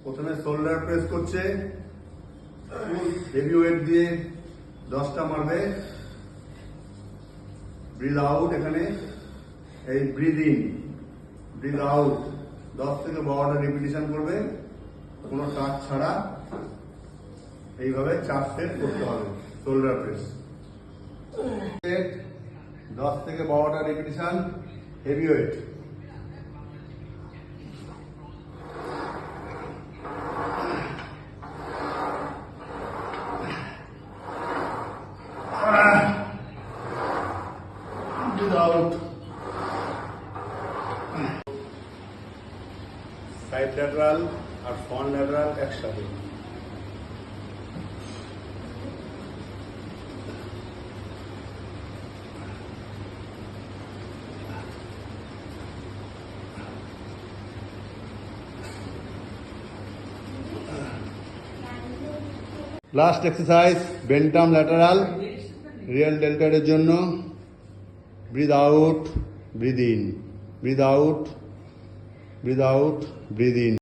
প্রথমে shoulder press করছে, heavy weight দিয়ে 10টা মারবে। ব্রিথ আউট, এখানে এই ব্রিথ ইন, ব্রিথ আউট 10 থেকে 12টা রিপিটিশন করবে, কোনো টাচ ছাড়া। এইভাবে 4 সেট করতে হবে শোল্ডার প্রেস। 10 থেকে 12টা repetition, heavy weight. Out. Side lateral আর ফ্রন্ট ল্যাটারাল একসাথে। লাস্ট এক্সারসাইজ বেন্টাম ল্যাটারাল রিয়েল ডেল্টারের জন্য। Breathe out, breathe in, breathe out, breathe out, breathe in.